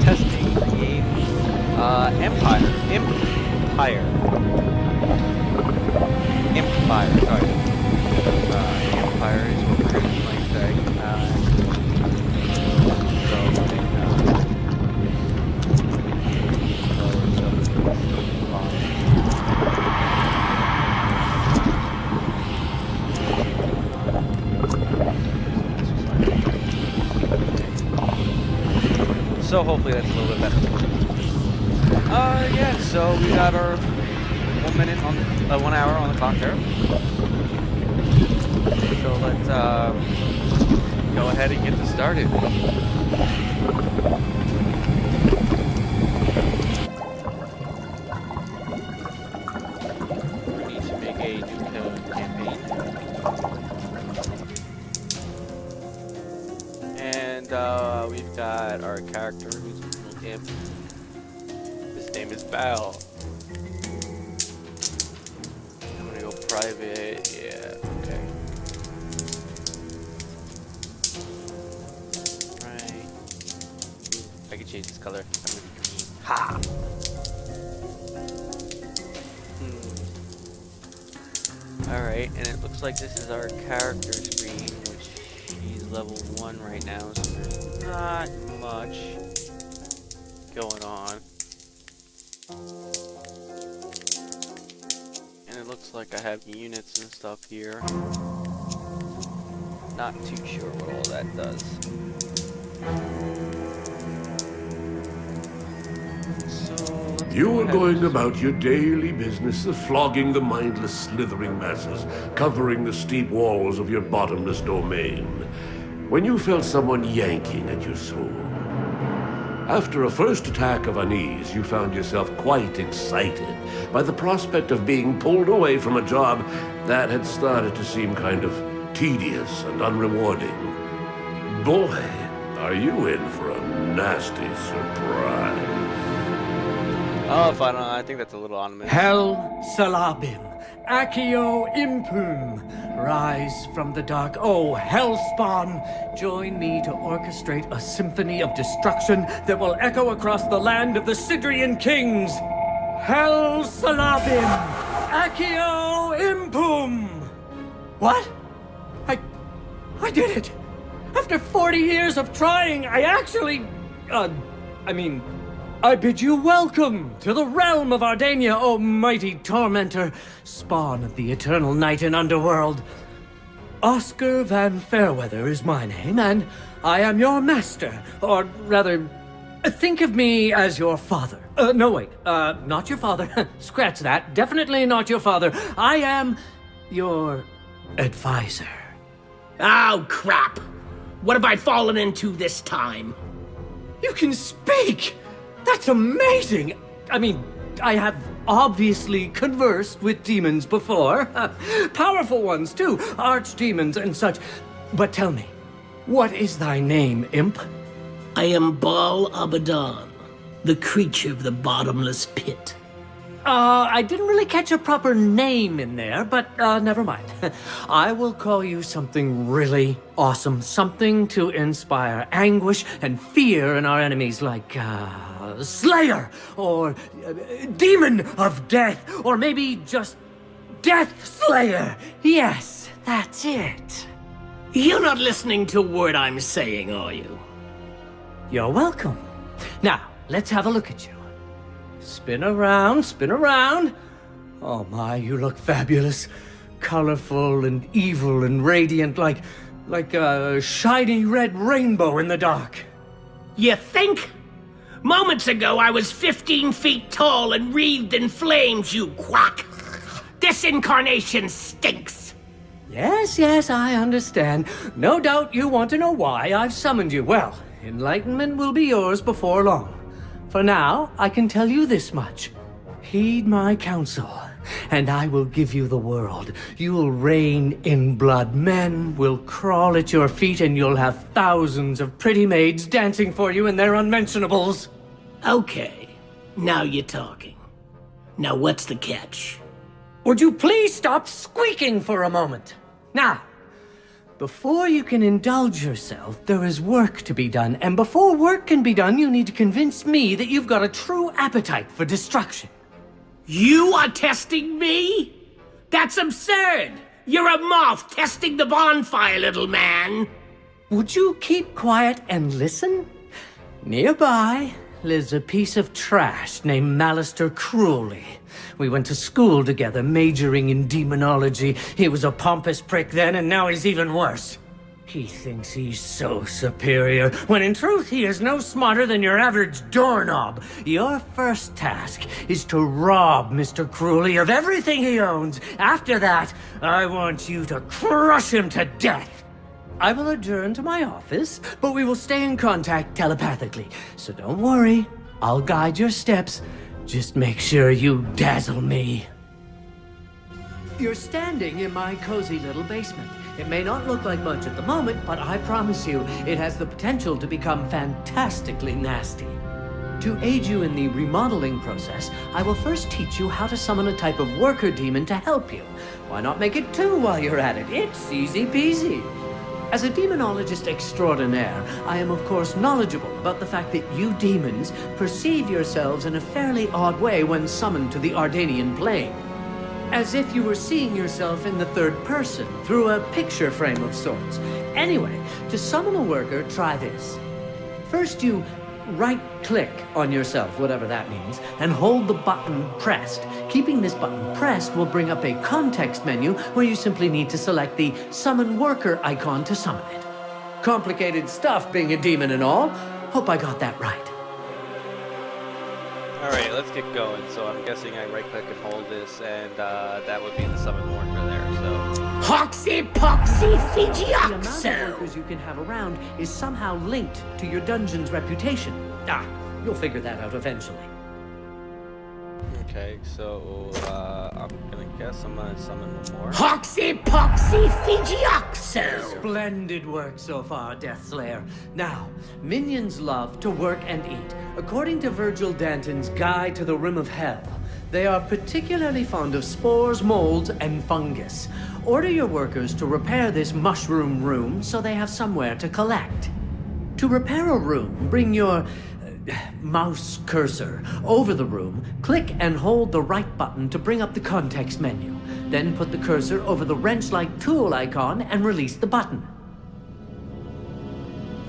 testing the game Empire. Sorry. Empire is what we're going to be playing today. So hopefully that's a little bit better. Yeah, so we got our 1 minute on 1 hour on the clock there. So let's go ahead and get this started. We need to make a new campaign. And we've got our character who's a little imp. His name is Val. I'm gonna go private. Yeah, okay. Right. I can change this color. I'm gonna be green. Ha! Alright, and it looks like this is our character screen, which she's level 1 right now, so there's not much going on. And it looks like I have units and stuff here. Not too sure what all that does. You were going about your daily business of flogging the mindless, slithering masses, covering the steep walls of your bottomless domain, when you felt someone yanking at your soul. After a first attack of unease, you found yourself quite excited by the prospect of being pulled away from a job that had started to seem kind of tedious and unrewarding. Boy, are you in for a nasty surprise. Oh, fine. I think that's a little ominous. Hell Salabim, Accio Impum, rise from the dark. Oh, Hellspawn, join me to orchestrate a symphony of destruction that will echo across the land of the Sidrian kings. Hell Salabim, Accio Impum. What? I did it. After 40 years of trying, I actually, I bid you welcome to the realm of Ardania, O mighty tormentor, spawn of the eternal night and underworld. Oscar Van Fairweather is my name, and I am your master, or rather, think of me as your father. No, wait, not your father. Scratch that. Definitely not your father. I am your advisor. Oh, crap! What have I fallen into this time? You can speak! That's amazing! I mean, I have obviously conversed with demons before. Powerful ones, too. Archdemons and such. But tell me, what is thy name, imp? I am Baal Abaddon, the creature of the bottomless pit. I didn't really catch a proper name in there, but never mind. I will call you something really awesome. Something to inspire anguish and fear in our enemies, like, Slayer, or Demon of Death, or maybe just Death Slayer. Yes, that's it. You're not listening to a word I'm saying, are you? You're welcome. Now, let's have a look at you. Spin around, spin around. Oh my, you look fabulous. Colorful and evil and radiant, like a shiny red rainbow in the dark. You think? Moments ago, I was 15 feet tall and wreathed in flames, you quack! This incarnation stinks! Yes, I understand. No doubt you want to know why I've summoned you. Well, enlightenment will be yours before long. For now, I can tell you this much. Heed my counsel, and I will give you the world. You will reign in blood. Men will crawl at your feet, and you'll have thousands of pretty maids dancing for you in their unmentionables. Okay, now you're talking. Now what's the catch? Would you please stop squeaking for a moment? Now, Before you can indulge yourself, there is work to be done. And before work can be done, you need to convince me that you've got a true appetite for destruction. You are testing me? That's absurd! You're a moth testing the bonfire, little man! Would you keep quiet and listen? Nearby lives a piece of trash named Malister Cruelly. We went to school together, majoring in demonology. He was a pompous prick then, and now he's even worse. He thinks he's so superior, when in truth he is no smarter than your average doorknob. Your first task is to rob Mr. Cruelly of everything he owns. After that, I want you to crush him to death. I will adjourn to my office, but we will stay in contact telepathically. So don't worry, I'll guide your steps. Just make sure you dazzle me. You're standing in my cozy little basement. It may not look like much at the moment, but I promise you, it has the potential to become fantastically nasty. To aid you in the remodeling process, I will first teach you how to summon a type of worker demon to help you. Why not make it two while you're at it? It's easy peasy. As a demonologist extraordinaire, I am of course knowledgeable about the fact that you demons perceive yourselves in a fairly odd way when summoned to the Ardanian plane. As if you were seeing yourself in the third person, through a picture frame of sorts. Anyway, to summon a worker, try this. First you right-click on yourself, whatever that means, and hold the button pressed. Keeping this button pressed will bring up a context menu where you simply need to select the Summon Worker icon to summon it. Complicated stuff being a demon and all. Hope I got that right. Alright, let's get going. So I'm guessing I right-click and hold this, and that would be the summon worker there, so... Hoxie Poxy The amount of Fijiaxo! workers you can have around is somehow linked to your dungeon's reputation. You'll figure that out eventually. Okay, so, I'm gonna guess I'm gonna summon one more. Hoxie Poxy Fijiaxo! Splendid work so far, Deathslayer. Now, minions love to work and eat. According to Virgil Danton's Guide to the Rim of Hell, they are particularly fond of spores, molds, and fungus. Order your workers to repair this mushroom room so they have somewhere to collect. To repair a room, bring your mouse cursor over the room, click and hold the right button to bring up the context menu. Then put the cursor over the wrench-like tool icon and release the button.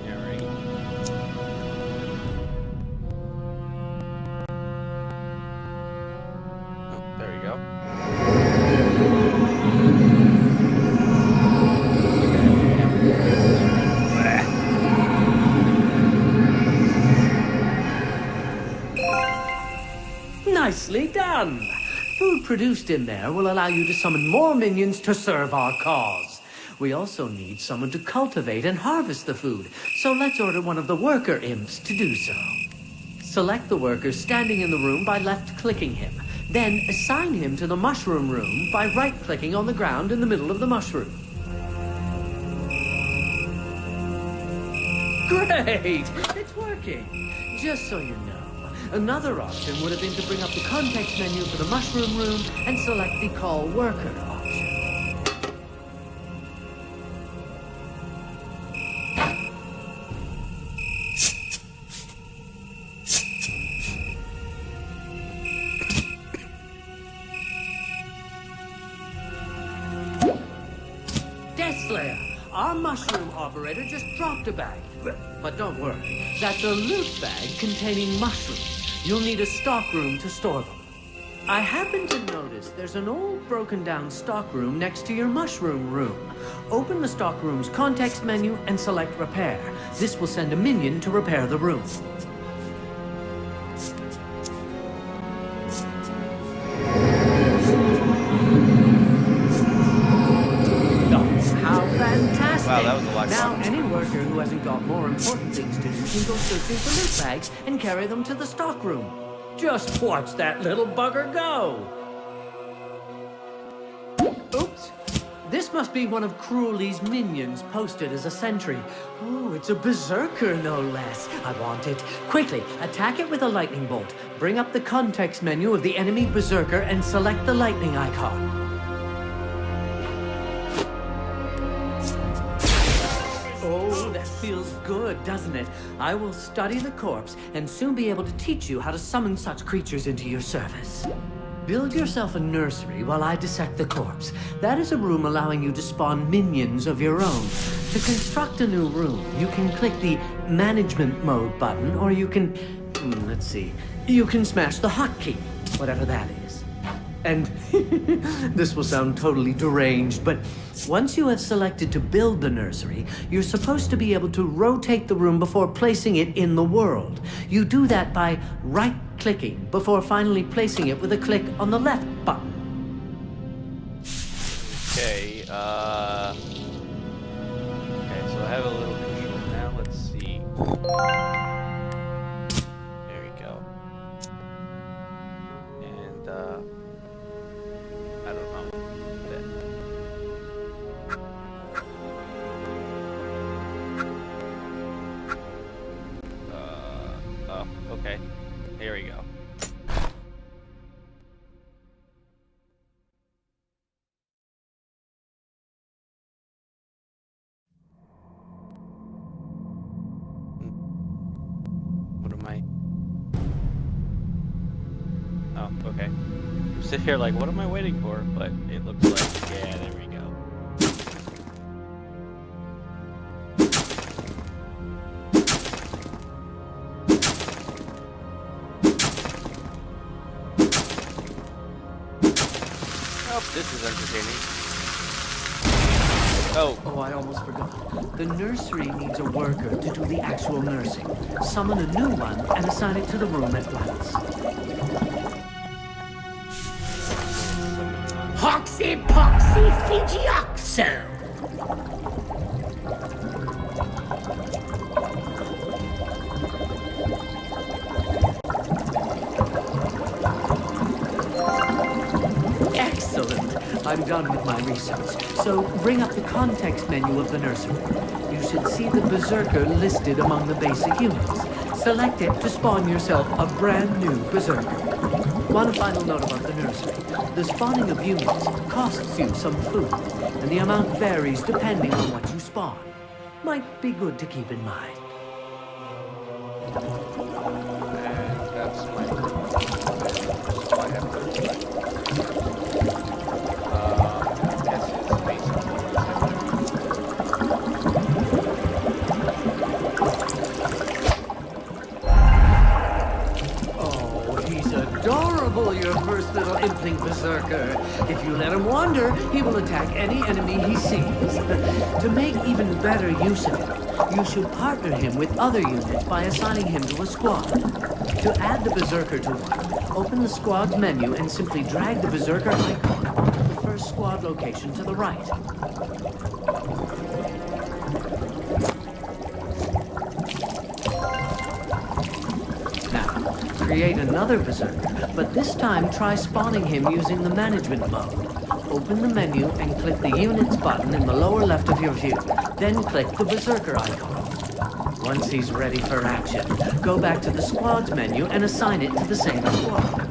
Alright. Oh, there you go. Nicely done! Food produced in there will allow you to summon more minions to serve our cause. We also need someone to cultivate and harvest the food, so let's order one of the worker imps to do so. Select the worker standing in the room by left-clicking him. Then assign him to the mushroom room by right-clicking on the ground in the middle of the mushroom. Great! It's working! Just so you know, another option would have been to bring up the context menu for the mushroom room and select the Call Worker option. Deathslayer, our mushroom operator just dropped a bag. But don't worry, that's a loot bag containing mushrooms. You'll need a stockroom to store them. I happen to notice there's an old broken down stockroom next to your mushroom room. Open the stockroom's context menu and select Repair. This will send a minion to repair the room. How fantastic! Wow, that was a lot. Now, any worker who hasn't got more important things to do can go searching for loot bags and carry them to the stockroom. Just watch that little bugger go! Oops! This must be one of Cruelly's minions posted as a sentry. Oh, it's a berserker, no less. I want it. Quickly, attack it with a lightning bolt. Bring up the context menu of the enemy berserker and select the lightning icon. feels good, doesn't it? I will study the corpse and soon be able to teach you how to summon such creatures into your service. Build yourself a nursery while I dissect the corpse. That is a room allowing you to spawn minions of your own. To construct a new room, you can click the Management Mode button, or you can... let's see. You can smash the hotkey, whatever that is. And this will sound totally deranged, but once you have selected to build the nursery, you're supposed to be able to rotate the room before placing it in the world. You do that by right-clicking before finally placing it with a click on the left button. Okay, okay, so I have a little control now. Let's see. There we go. And, I don't know. Oh, okay. Here we go. What am I? Oh, okay. I'm sitting here like, what am I waiting for? But it looks like, yeah, there we go. Oh, this is entertaining. Oh, I almost forgot. The nursery needs a worker to do the actual nursing. Summon a new one and assign it to the room at once. Hoxie Poxy Fijioxo! Excellent. I'm done with my research. So bring up the context menu of the nursery. You should see the Berserker listed among the basic units. Select it to spawn yourself a brand new Berserker. One final note about the nursery. The spawning of units costs you some food, and the amount varies depending on what you spawn. Might be good to keep in mind. And that's my so I have to guess it's basically Oh, he's adorable, your first little impling Berserker. If you let him wander, he will attack any enemy he sees. To make even better use of him, you should partner him with other units by assigning him to a squad. To add the Berserker to one, open the squad's menu and simply drag the Berserker icon onto the first squad location to the right. Now, create another Berserker, but this time try spawning him using the management mode. Open the menu and click the Units button in the lower left of your view. Then click the Berserker icon. Once he's ready for action, go back to the Squads menu and assign it to the same squad.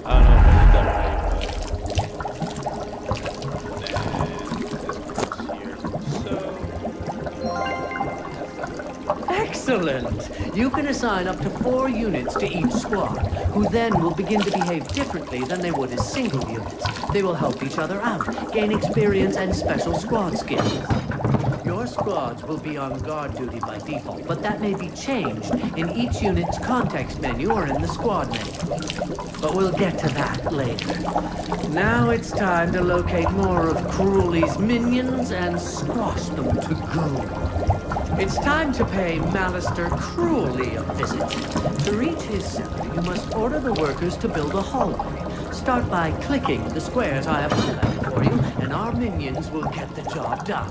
I don't know if I did that right, but Excellent! You can assign up to 4 units to each squad, who then will begin to behave differently than they would as single units. They will help each other out, gain experience and special squad skills. Your squads will be on guard duty by default, but that may be changed in each unit's context menu or in the squad menu. But we'll get to that later. Now it's time to locate more of Cruelly's minions and squash them to goo. It's time to pay Malister Cruelly a visit. To reach his cellar, you must order the workers to build a hallway. Start by clicking the squares I have highlighted for you, and our minions will get the job done.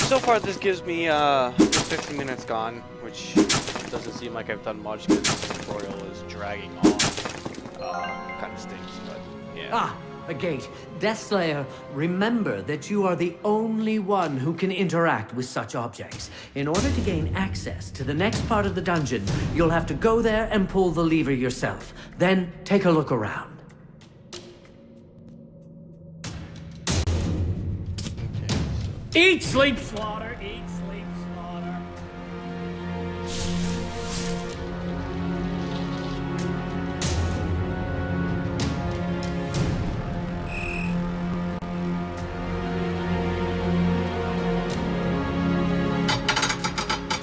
So far, this gives me 50 minutes gone, which doesn't seem like I've done much because this tutorial is dragging on. Kind of stinks, but yeah. Ah, a gate. Deathslayer, remember that you are the only one who can interact with such objects. In order to gain access to the next part of the dungeon, you'll have to go there and pull the lever yourself. Then take a look around. Eat, sleep, slaughter. Eat, sleep, slaughter.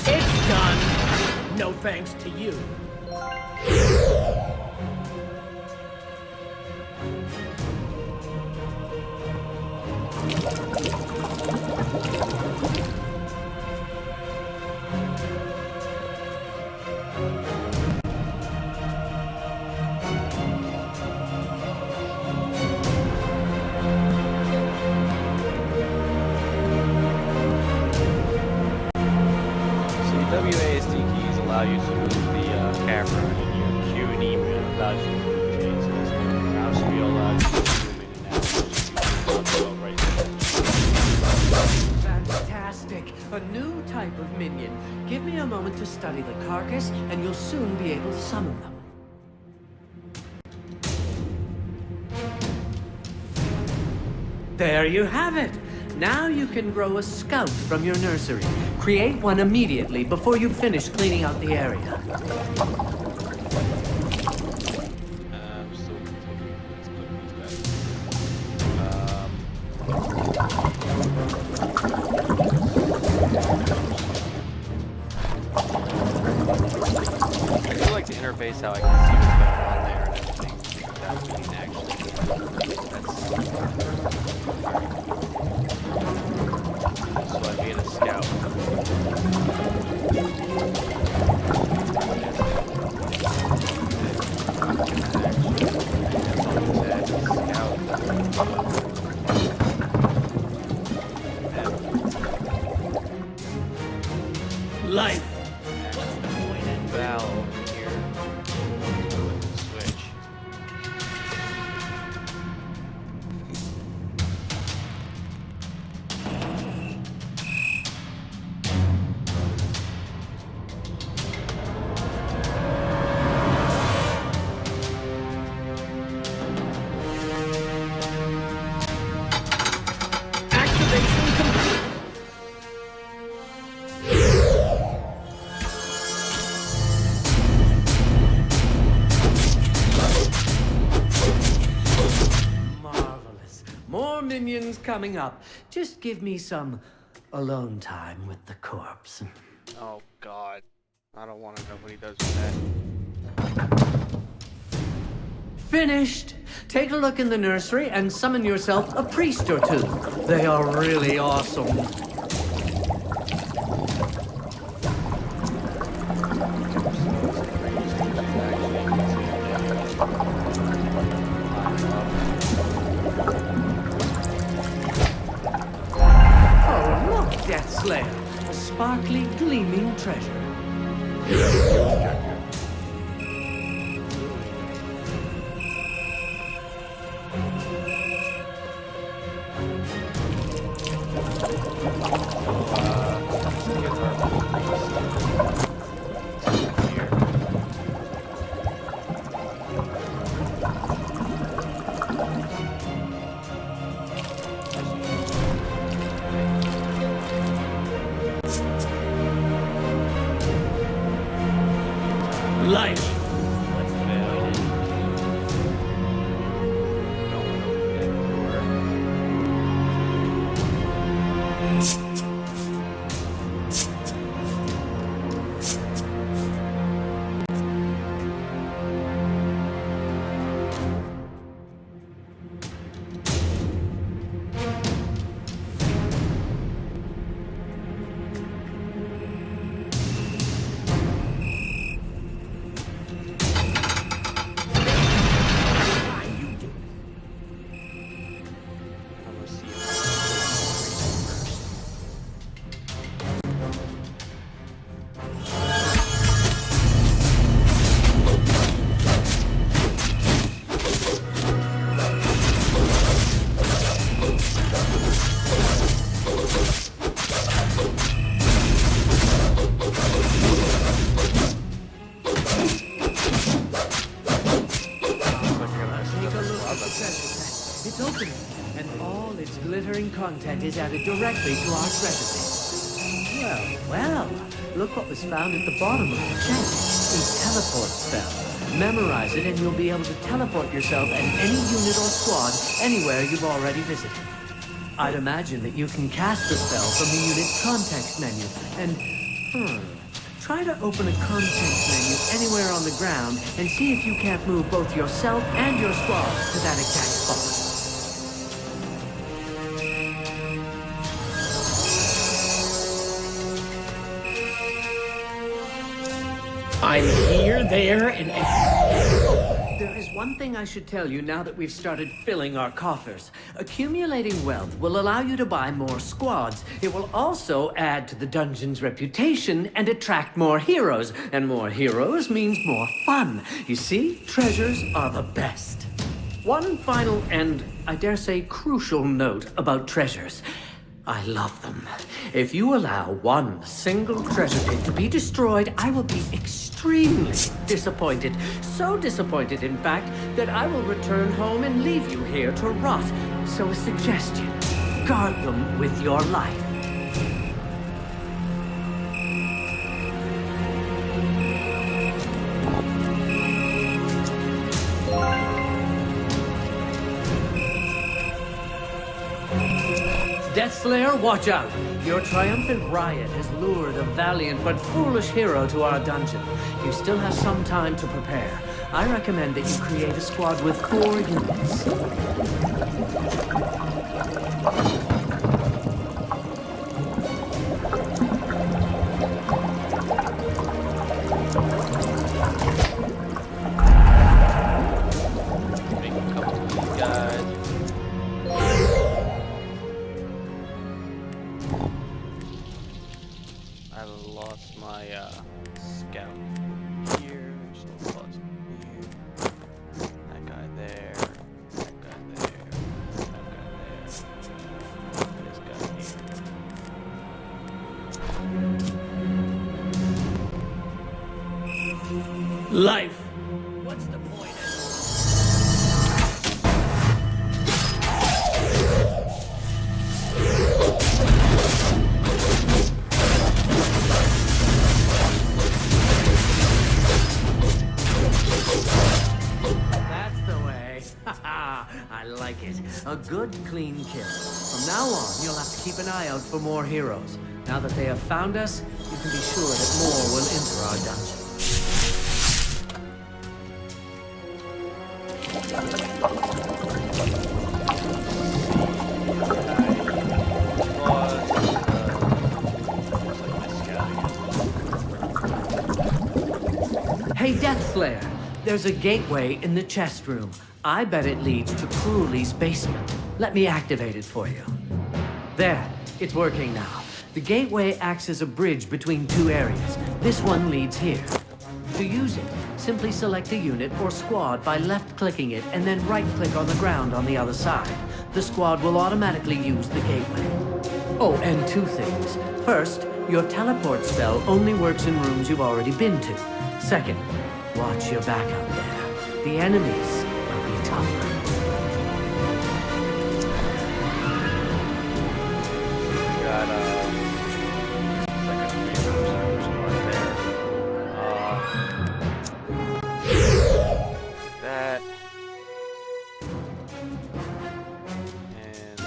It's done. No thanks to you. WASD keys allow you to move the camera, and your Q and E allows you to move the chains. So this mouse wheel allows you to zoom in and out. So right there. Fantastic. A new type of minion. Give me a moment to study the carcass, and you'll soon be able to summon them. There you have it. Now you can grow a scout from your nursery. Create one immediately before you finish cleaning out the area. Still continuing. Let's click these guys. I do like the interface, how I can see what's going on there and everything without being actually. So I made a scout. Life. Valve over here. Switch. Activation complete. Marvelous. More minions coming up. Just give me some alone time with the corpse. Oh God. I don't want to know what he does with that. Finished. Take a look in the nursery and summon yourself a priest or two. They are really awesome. Oh, look, Deathslayer. A sparkly, gleaming treasure. its glittering content is added directly to our treasure base. Well, look what was found at the bottom of the chest. A teleport spell. Memorize it and you'll be able to teleport yourself and any unit or squad anywhere you've already visited. I'd imagine that you can cast the spell from the unit's context menu, and, try to open a context menu anywhere on the ground and see if you can't move both yourself and your squad to that exact spot. I'm here, there, and There is one thing I should tell you now that we've started filling our coffers. Accumulating wealth will allow you to buy more squads. It will also add to the dungeon's reputation and attract more heroes. And more heroes means more fun. You see, treasures are the best. One final and, I dare say, crucial note about treasures. I love them. If you allow one single treasure pit to be destroyed, I will be extremely disappointed. So disappointed, in fact, that I will return home and leave you here to rot. So a suggestion, guard them with your life. Deathslayer, watch out! Your triumphant riot has lured a valiant but foolish hero to our dungeon. You still have some time to prepare. I recommend that you create a squad with 4 units. Make a couple of these guys. I lost my scout here. Just lost here. That guy there. That guy there. That guy there. This guy here. life. What's the point of That's the way. Haha, I like it. A good, clean kill. From now on, you'll have to keep an eye out for more heroes. Now that they have found us, you can be sure that more will enter our dungeon. Hey, Deathslayer, there's a gateway in the chest room. I bet it leads to Cruelly's basement. Let me activate it for you. There, it's working now. The gateway acts as a bridge between 2 areas. This one leads here. To use it, simply select a unit or squad by left-clicking it and then right-click on the ground on the other side. The squad will automatically use the gateway. Oh, and 2 things. First, your teleport spell only works in rooms you've already been to. Second, watch your back out there. The enemies will be tougher. Got second resource right there. That and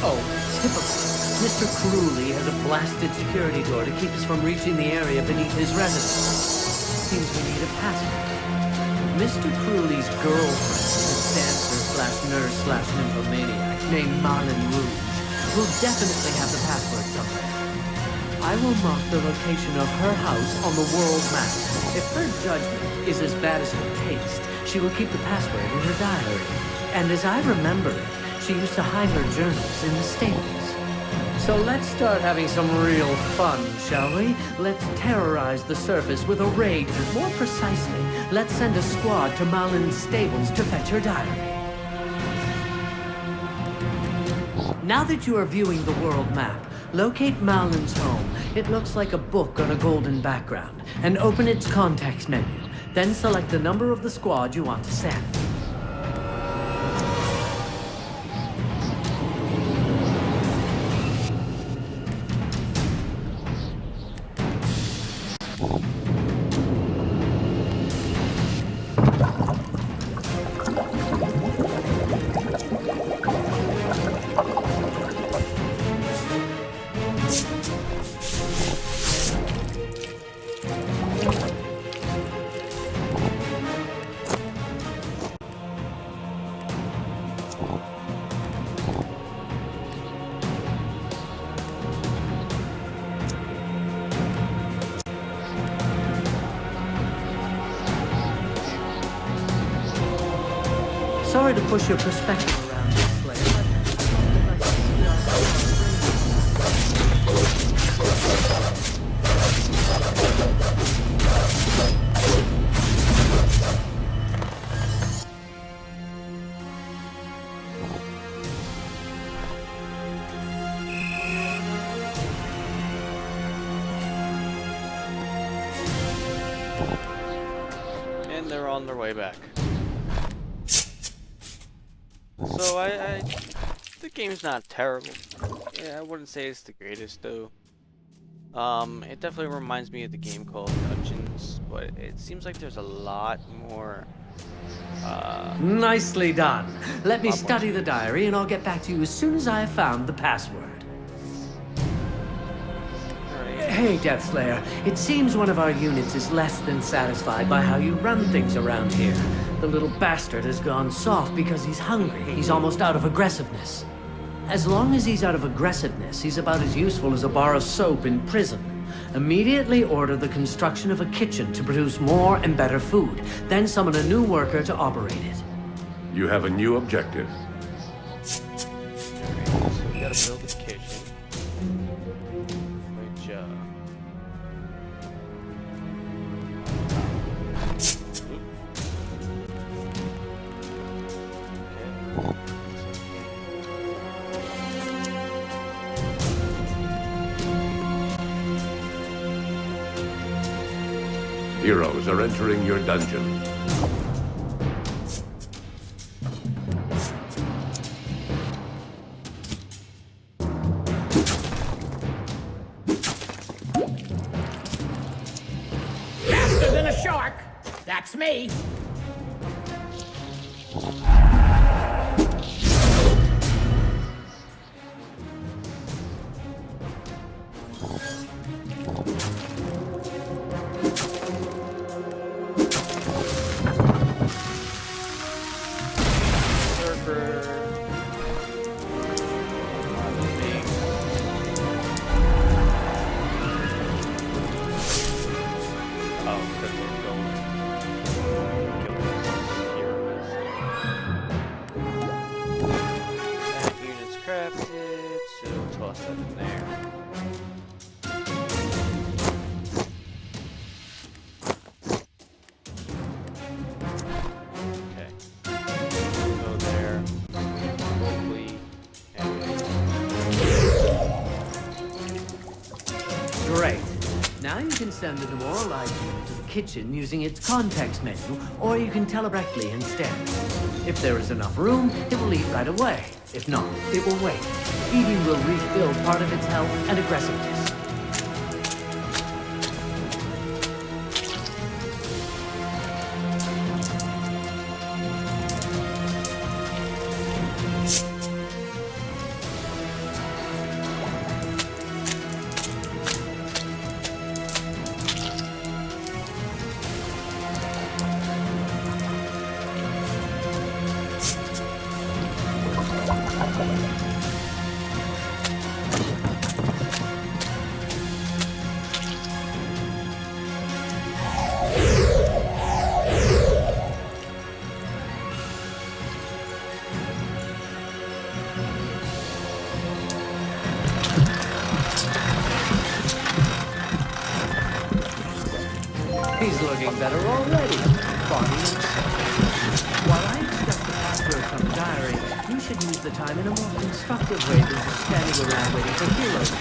Oh, typical. Mr. Cruelly has a blasted security door to keep us from reaching the area beneath his residence. Seems we need a password. Mr. Cruelly's girlfriend, this dancer/nurse/nymphomaniac named Marlin Rouge, will definitely have the password somewhere. I will mark the location of her house on the world map. If her judgment is as bad as her taste, she will keep the password in her diary. And as I remember it, she used to hide her journals in the stables. So let's start having some real fun, shall we? Let's terrorize the surface with a raid. More precisely, let's send a squad to Malin's stables to fetch her diary. Now that you are viewing the world map, locate Malin's home. It looks like a book on a golden background. And open its context menu. Then select the number of the squad you want to send. Sorry to push your perspective around this way, but I thought that I And they're on their way back. So the game's not terrible. Yeah, I wouldn't say it's the greatest though. It definitely reminds me of the game called Dungeons, but it seems like there's a lot more. Nicely done. Let me study the diary and I'll get back to you as soon as I have found the password. Hey, Deathslayer. It seems one of our units is less than satisfied by how you run things around here. The little bastard has gone soft because he's hungry. He's almost out of aggressiveness. As long as he's out of aggressiveness, he's about as useful as a bar of soap in prison. Immediately order the construction of a kitchen to produce more and better food. Then summon a new worker to operate it. You have a new objective. Alright, so we gotta build a kitchen. Which, Heroes are entering your dungeon. Faster than a shark. That's me. crafted, so toss that in there. Okay. Go there. Hopefully. Great. Now you can send the demoralized unit to the kitchen using its context menu, or you can tell it directly instead. If there is enough room, it will eat right away. If not, it will wait. Eating will refill part of its health and aggressiveness. He's looking better already, body and soul. While I extract the password from the diary, you should use the time in a more constructive way than just standing around waiting for heroes.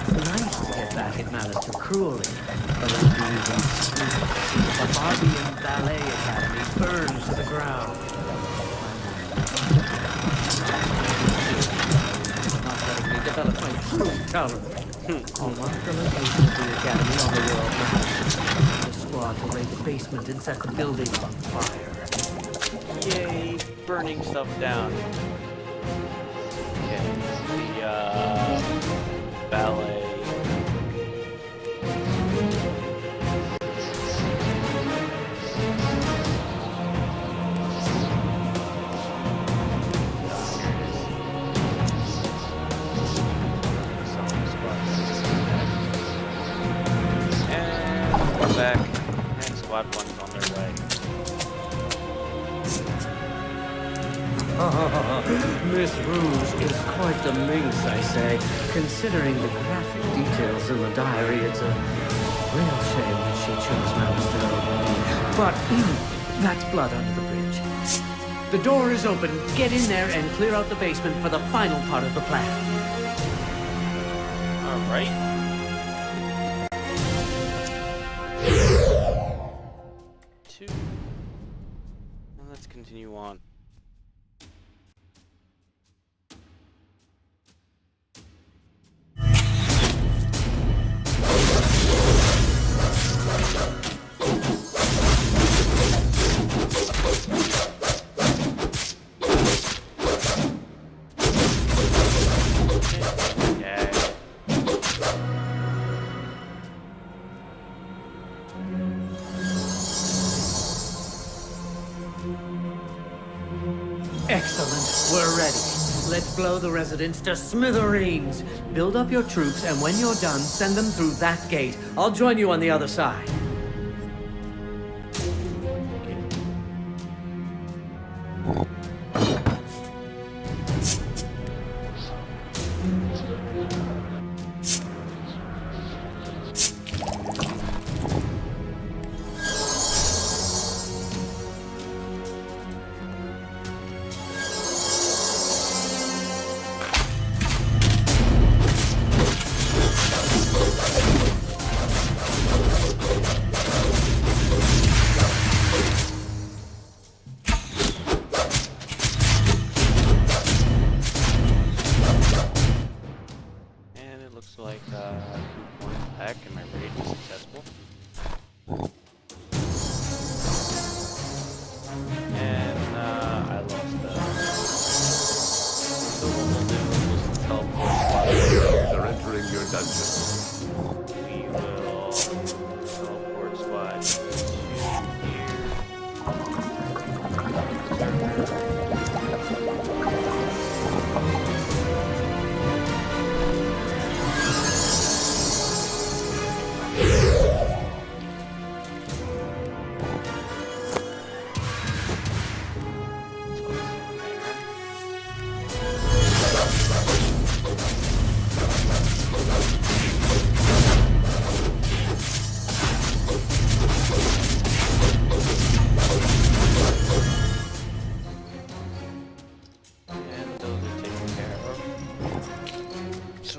It's nice to get back at Malice too cruelly, but it would be even sweeter to see the Barbarian Ballet Academy burn to the ground. Not letting me develop my true talent. I'll mark the location of the academy on the world map. The squad to raid the basement and set the building on fire. Yay, burning stuff down. Okay, the ballet. Back, and squad one's on their way. Miss Rouge is quite the minx, I say. Considering the graphic details in the diary, it's a real shame that she chose Malice to over me. But that's blood under the bridge. The door is open. Get in there and clear out the basement for the final part of the plan. All right. And let's continue on. Excellent. We're ready. Let's blow the residents to smithereens. Build up your troops, and when you're done, send them through that gate. I'll join you on the other side. Like going back and my raid was successful. And I lost so what we'll do is teleport. They're entering your dungeon. We will teleport squad to here.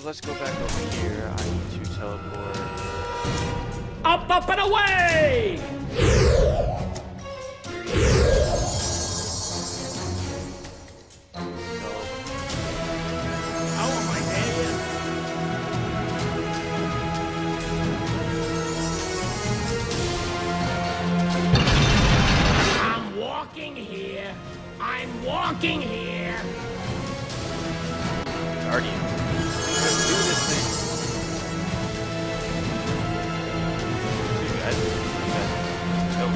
Let's go back over here. I need to teleport. Up, and away! How am I dead? I'm walking here. I'm walking here. Guardian. Let's do this thing. You guys, let's go.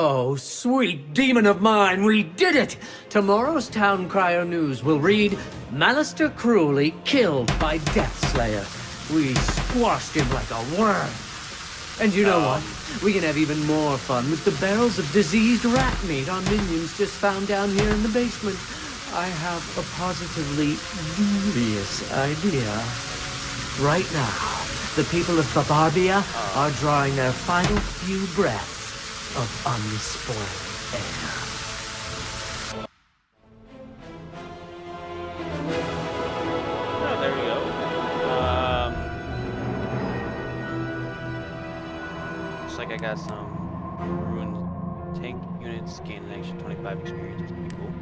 Oh, sweet demon of mine, we did it! Tomorrow's Town Crier News will read, Malister cruelly killed by Deathslayer. We squashed him like a worm. And you know what? We can have even more fun with the barrels of diseased rat meat our minions just found down here in the basement. I have a positively dubious idea. Right now, the people of Babarbia are drawing their final few breaths of unspoiled air. Oh, there we go. Looks like I got some ruined tank units, gaining an extra 25 experience, which would be cool.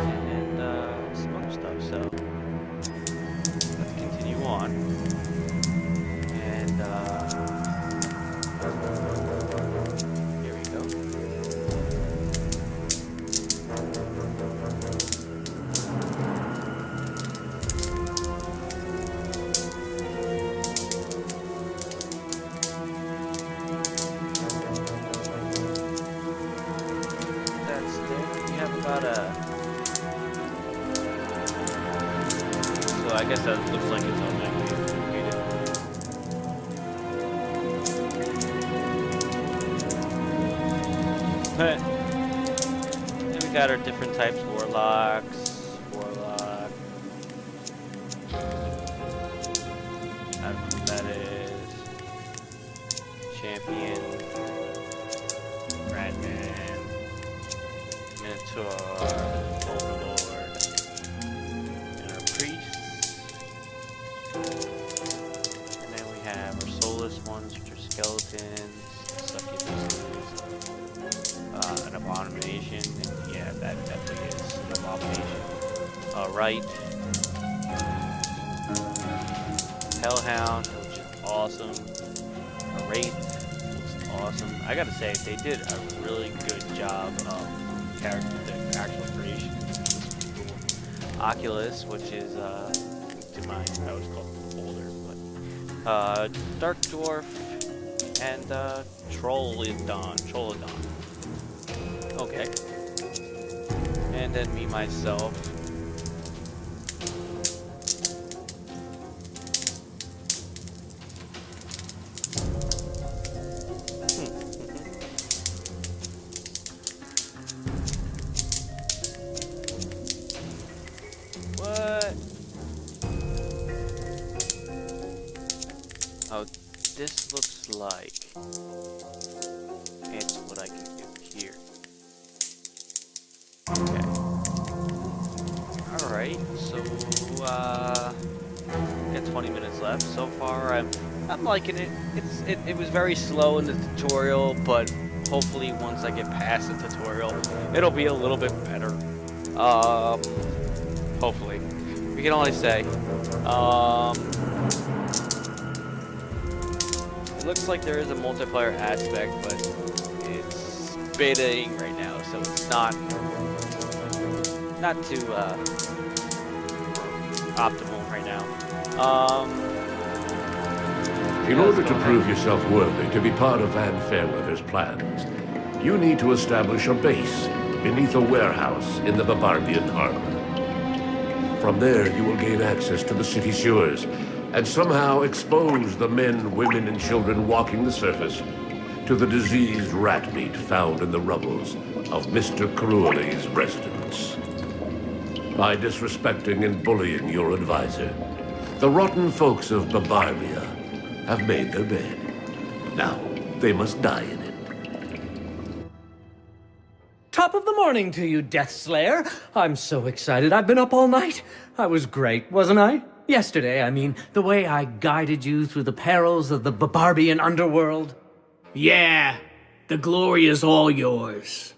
And some other stuff, so let's continue on. And here we go. That's there. We have about a. So I guess that looks like it's automatically located. But then we got our different types: warlocks, warlock. I don't know what that is. Champion, Ratman, Minotaur, Overlord, and our priests. And then we have our soulless ones, which are skeletons, succubuses, an abomination, and yeah, that definitely is an abomination. Right. Hellhound, which is awesome. A Wraith, which is awesome. I gotta say, they did a really good job of character, the actual creation. It's cool. Oculus, which is to my, I was called older, but Dark Dwarf, and Trollodon. Okay. And then me myself. What? Oh, this looks like it's what I can do here. Okay. Alright, so got 20 minutes left. So far I'm liking it. It was very slow in the tutorial, but hopefully once I get past the tutorial, it'll be a little bit better. Hopefully. We can only say. It looks like there is a multiplayer aspect, but it's betaing right now, so it's not too optimal right now. In order to prove yourself worthy to be part of Van Fairweather's plans, you need to establish a base beneath a warehouse in the Babarbian harbor. From there, you will gain access to the city sewers and somehow expose the men, women, and children walking the surface to the diseased rat meat found in the rubbles of Mr. Cruelly's residence. By disrespecting and bullying your advisor, the rotten folks of Babarbia have made their bed. Now, they must die in it. Top of the morning to you, Deathslayer. I'm so excited. I've been up all night. I was great, wasn't I? Yesterday, I mean, the way I guided you through the perils of the Babarbian underworld. Yeah, the glory is all yours.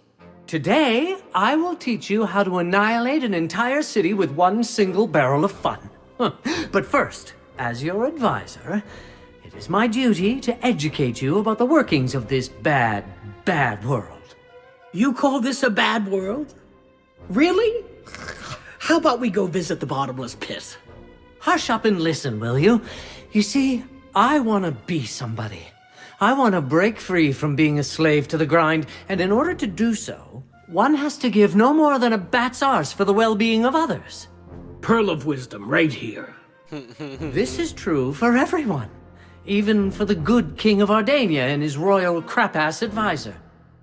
Today, I will teach you how to annihilate an entire city with one single barrel of fun. But first, as your advisor, it is my duty to educate you about the workings of this bad, bad world. You call this a bad world? Really? How about we go visit the bottomless pit? Hush up and listen, will you? You see, I want to be somebody. I want to break free from being a slave to the grind, and in order to do so, one has to give no more than a bat's arse for the well-being of others. Pearl of wisdom, right here. This is true for everyone. Even for the good King of Ardania and his royal crap-ass advisor.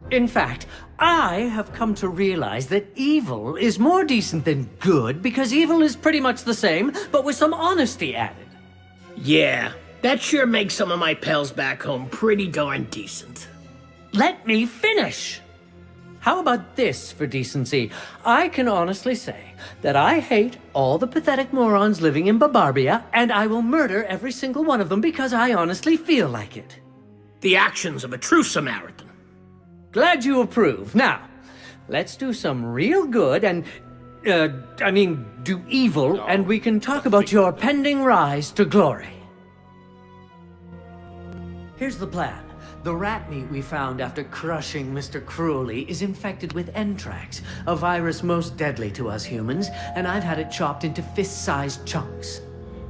In fact, I have come to realize that evil is more decent than good because evil is pretty much the same, but with some honesty added. Yeah, that sure makes some of my pals back home pretty darn decent. Let me finish! How about this for decency? I can honestly say that I hate all the pathetic morons living in Barbarbia, and I will murder every single one of them because I honestly feel like it. The actions of a true Samaritan. Glad you approve. Now, let's do some real good and, do evil, and we can talk about your pending rise to glory. Here's the plan. The rat meat we found after crushing Mr. Cruelly is infected with anthrax, a virus most deadly to us humans, and I've had it chopped into fist-sized chunks.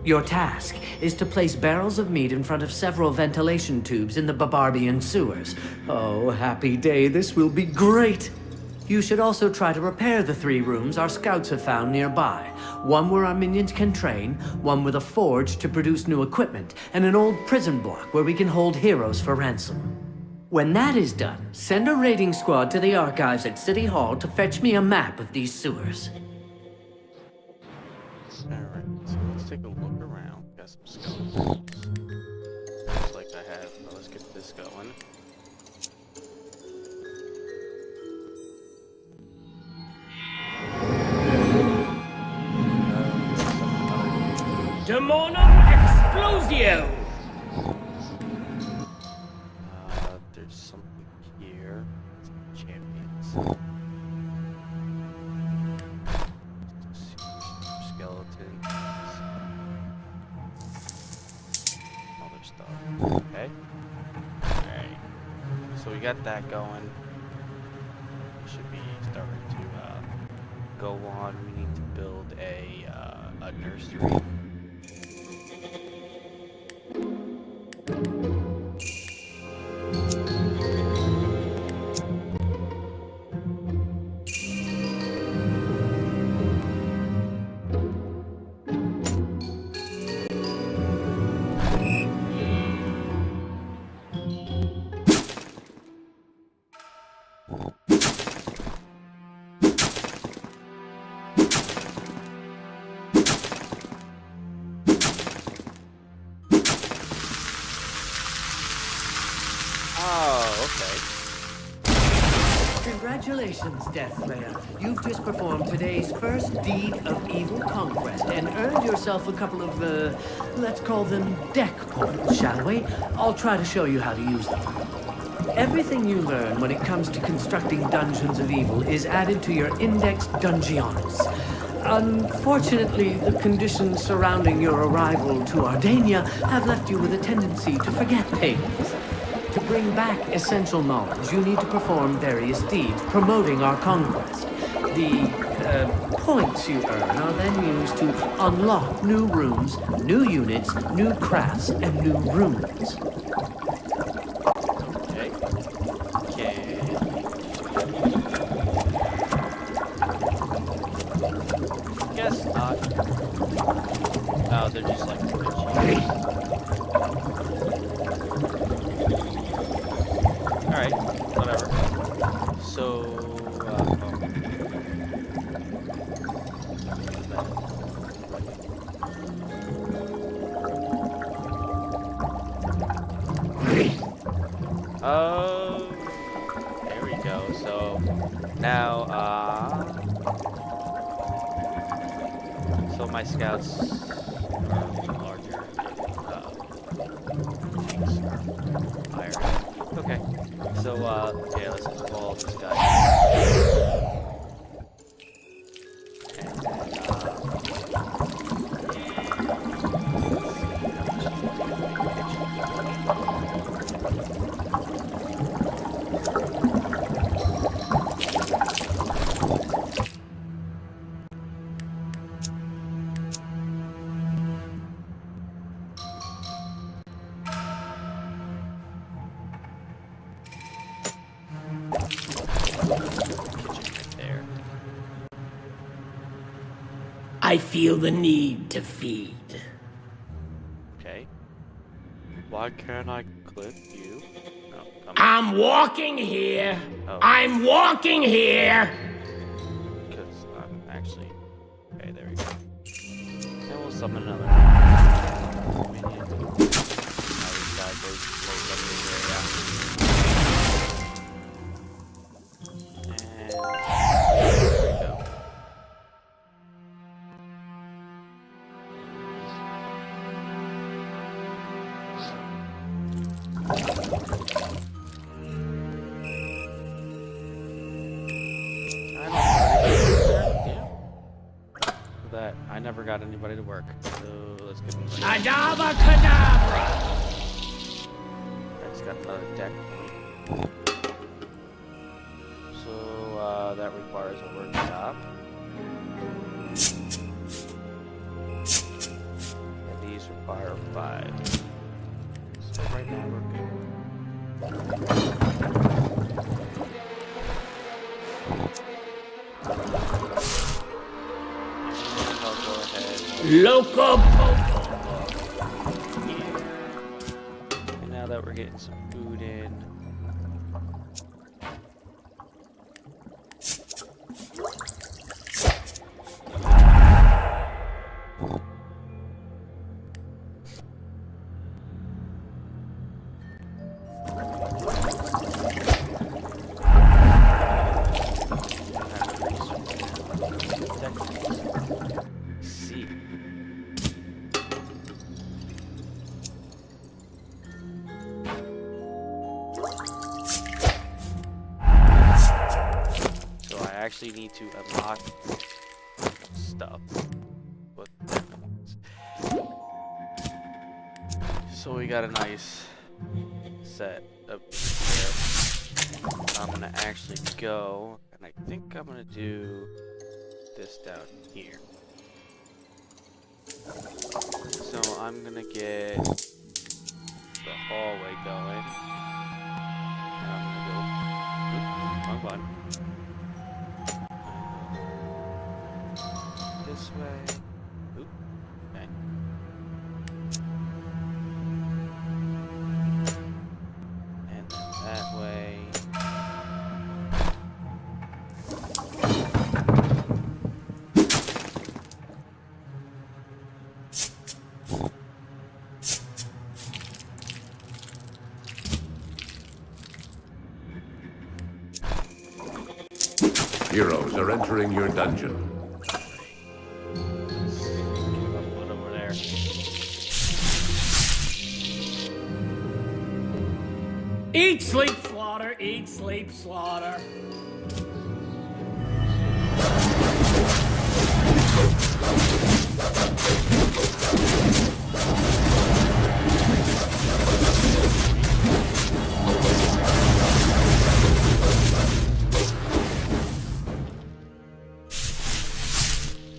Your task is to place barrels of meat in front of several ventilation tubes in the Barbarbian sewers. Oh, happy day, this will be great! You should also try to repair the 3 rooms our scouts have found nearby. One where our minions can train, one with a forge to produce new equipment, and an old prison block where we can hold heroes for ransom. When that is done, send a raiding squad to the archives at City Hall to fetch me a map of these sewers. Alright, so let's take a look around. Got some skeletons. Looks like I have. Well, let's get this going. Demonum Explosio! There's something here. Champions. Skeletons. Other stuff. Okay. Alright. So we got that going. We should be starting to go on. We need to build a nursery. Oh, okay. Congratulations, Deathslayer. You've just performed today's first deed of evil conquest and earned yourself a couple of, let's call them deck points, shall we? I'll try to show you how to use them. Everything you learn when it comes to constructing dungeons of evil is added to your index dungeons. Unfortunately, the conditions surrounding your arrival to Ardania have left you with a tendency to forget things. To bring back essential knowledge, you need to perform various deeds promoting our conquest. The points you earn are then used to unlock new rooms, new units, new crafts, and new runes. Okay. Okay. Guess not. Oh, they're just like glitchy. Alright, whatever. So, there we go. So, now, so my scouts are larger, things are higher. Okay, so, yeah, let's install this guy. And then, Kitchen right there. I feel the need to feed. Okay. Why can't I clip you? No, come on. I'm walking here. Oh. I'm walking here. Because I'm actually... Okay, there we go. And we'll summon another minion. Now this guy goes close up this area. And... there we go. That I never got anybody to work, so let's get them started. Adaba Kedavra. I just got another deck point. So that requires a workshop. And these require 5. So right now we're good. I'll go ahead. Loco Poco. And now that we're getting some food in. See. So I actually need to unlock stuff. But so we got a nice set up here. I'm gonna actually go, and I think I'm gonna do this down here. So I'm gonna get the hallway going. And I'm gonna go. Oops, wrong button. This way. Oop. Okay. And then that way. Heroes are entering your dungeon. One over there. Eat, sleep, slaughter. Eat, sleep, slaughter.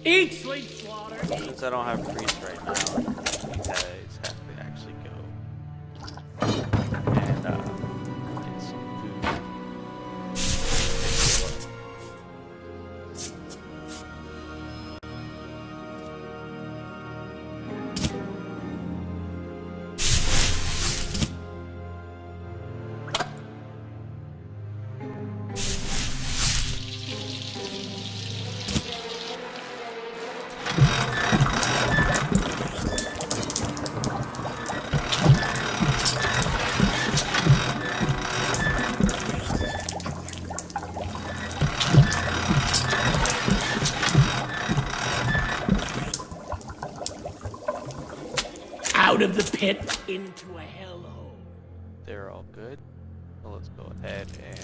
Eat, sleep, slaughter. Since I don't have priest right now, these guys have to actually go and get some food. Out of the pit into a hellhole. They're all good. So let's go ahead and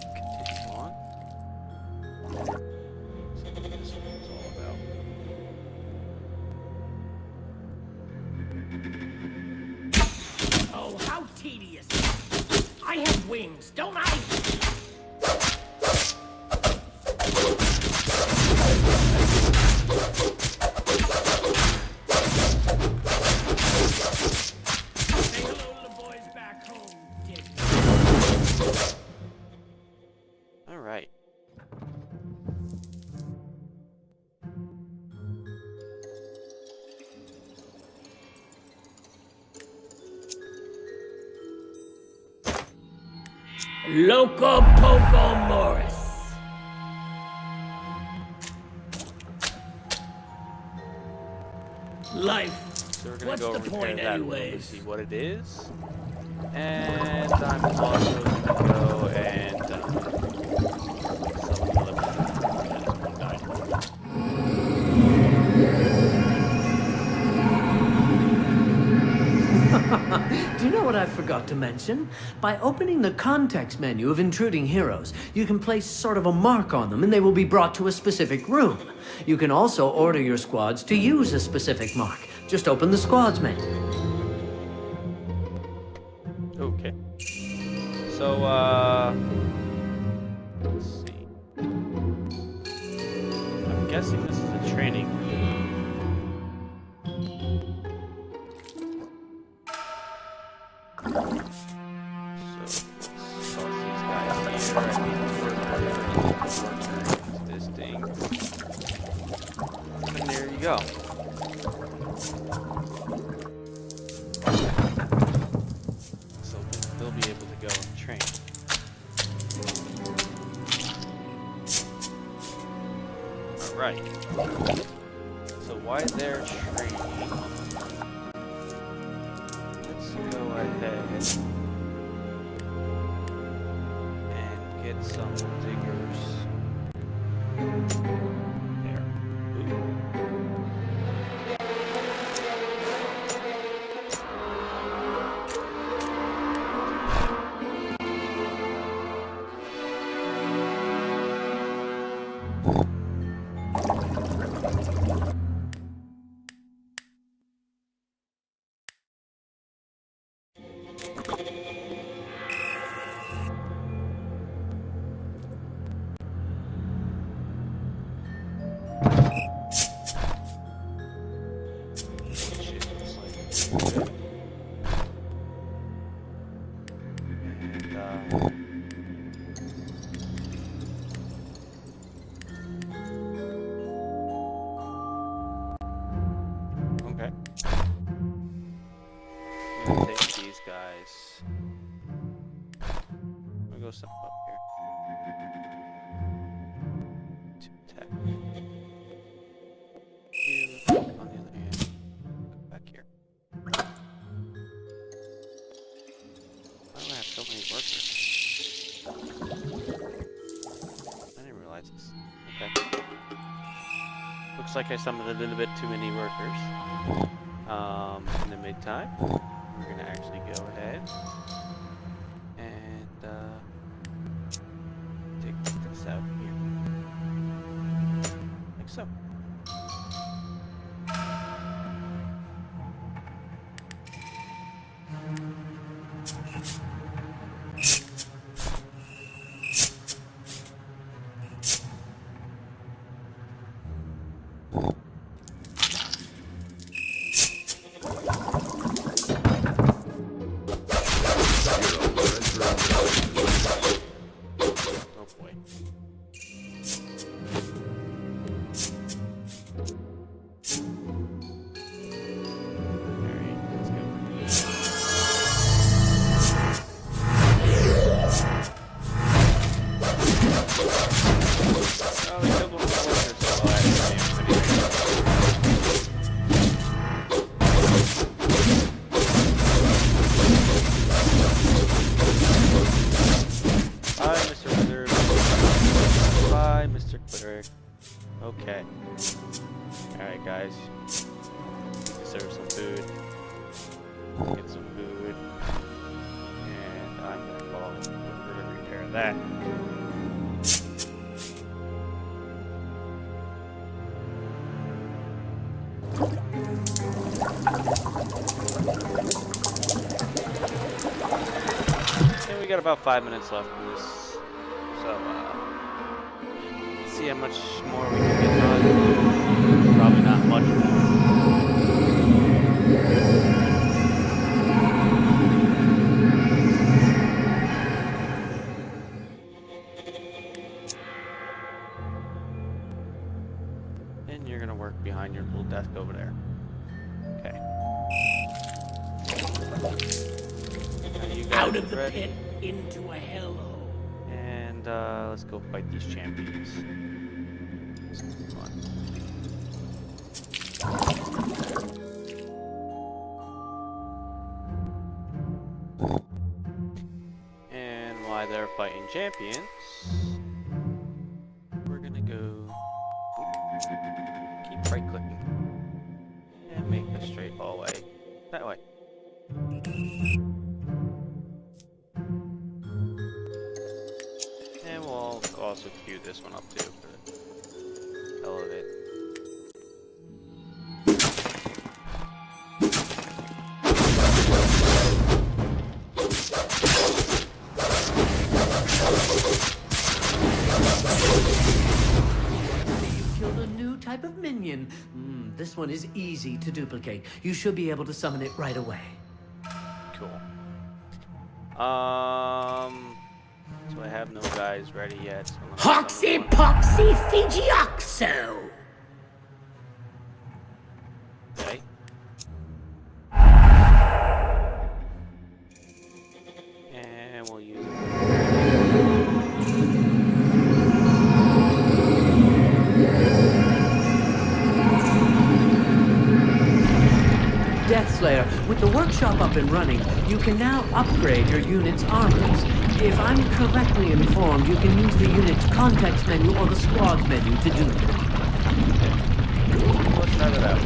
continue on. See what this one's all about. Oh, how tedious. I have wings, don't I? Say hello to the boys back home, Dick. Loco Poco Morris. Life. So we're gonna What's go the repair point that room to anyways? see what it is. And I'm also gonna go and sell another one died. Do you know what I forgot to mention? By opening the context menu of intruding heroes, you can place sort of a mark on them and they will be brought to a specific room. You can also order your squads to use a specific mark. Just open the squads menu. Okay. So, let's see. I'm guessing this is a training room. So, let's toss these guys here. I need this thing. And there you go. So they'll be able to go and train. Alright. So while they're training, let's go ahead and get some diggers. There. Ooh. Shit, looks like it's good. And, okay. I'm gonna take these guys. I'm gonna go step up here. To attack. You, on the other hand, go back here. Why do I have so many workers? I didn't realize this. Okay. Looks like I summoned a little bit too many workers. In the meantime, we're gonna actually go ahead and take this out here. Like so. Oh boy. Alright, let's go. Oh, we killed one of the workers. Oh, I have Bye, Mr. Wizard. Bye, Mr. Quitter. Okay. Alright, guys. Serve some food. Get some food. And I'm gonna call it. We're gonna repair that. And we got about 5 minutes left in this. So, let's see how much more we can get done. Probably not much more. And you're gonna work behind your little desk over there. Okay. Are you guys Out of the ready? pit into a hellhole. let's go fight these champions. This will be fun. And while they're fighting champions, we're gonna go keep right clicking and make a straight hallway that way. And we'll also queue this one up too for the hell of it. You've killed a new type of minion. This one is easy to duplicate. You should be able to summon it right away. Cool. So I have no guys ready yet. So Hoxy Poxy Fijioxo! okay. And we'll use Deathslayer, with the workshop up and running, you can now upgrade your unit's armors. If I'm correctly informed, you can use the unit's context menu or the squad's menu to do that. Let's try that out.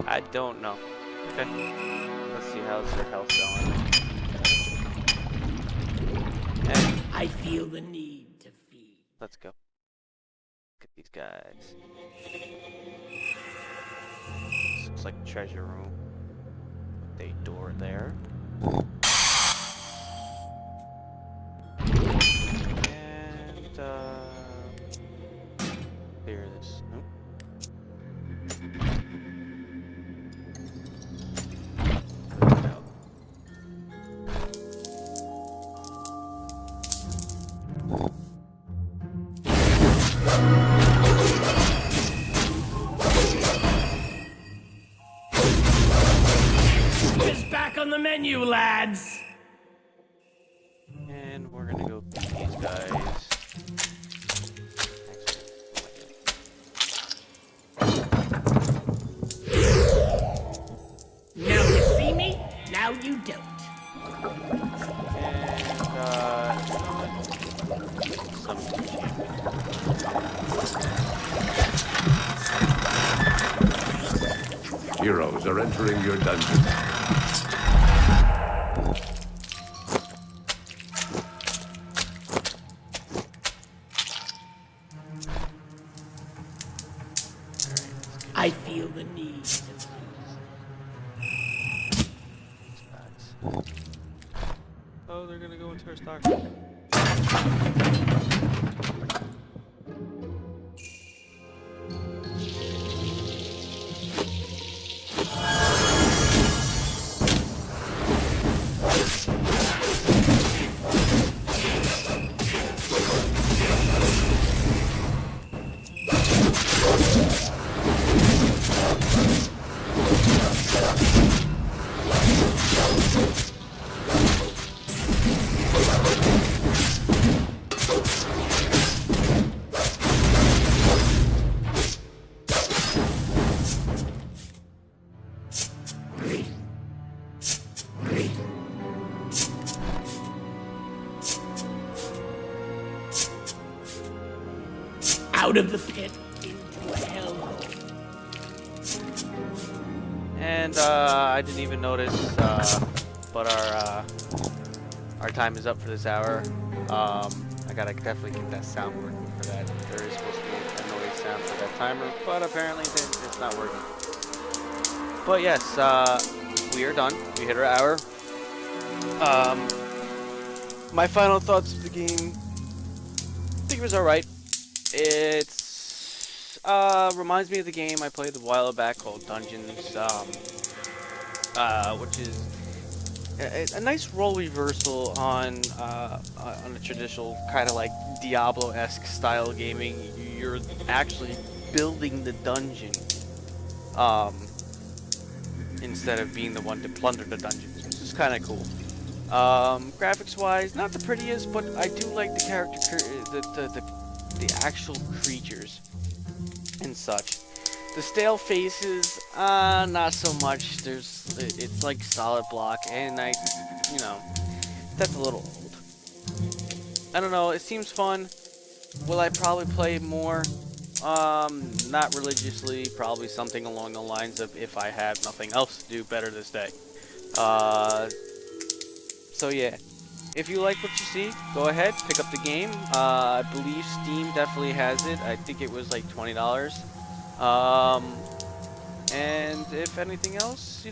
I don't know. Okay. Let's see how's their health going. And I feel the need to feed. let's go. Look at these guys. This looks like a treasure room. With a door there. And clear this. Nope. Just back on the menu, lads! And we're gonna go beat these guys. Now you see me, now you don't. Some Heroes are entering your dungeon. I feel the need to feed. Oh, they're gonna go into our stock. Out of the pit into a hellhole. And I didn't even notice, but our time is up for this hour. I gotta definitely get that sound working for that. There is supposed to be a noise sound for that timer, but apparently it's not working. But yes, we are done. We hit our hour. My final thoughts of the game. I think it was alright. It's reminds me of the game I played a while back called Dungeons, which is a nice role reversal on a traditional kind of like Diablo-esque style gaming. You're actually building the dungeon instead of being the one to plunder the dungeons, which is kind of cool. Graphics-wise, not the prettiest, but I do like the character, the actual creatures and such. The stale faces, not so much. It's like solid block, and that's a little old. I don't know. It seems fun. Will I probably play more? Not religiously. Probably something along the lines of if I have nothing else to do better this day. So yeah, if you like what you see, go ahead, pick up the game. I believe Steam definitely has it. I think it was like $20. And if anything else,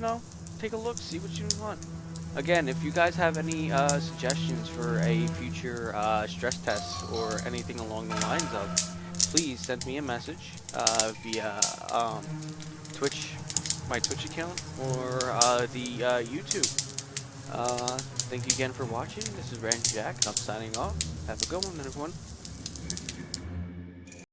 take a look, see what you want. Again, if you guys have any suggestions for a future stress test or anything along the lines of, please send me a message via Twitch, my Twitch account, or the YouTube. Thank you again for watching. This is Rand Jack, and I'm signing off. Have a good one, everyone.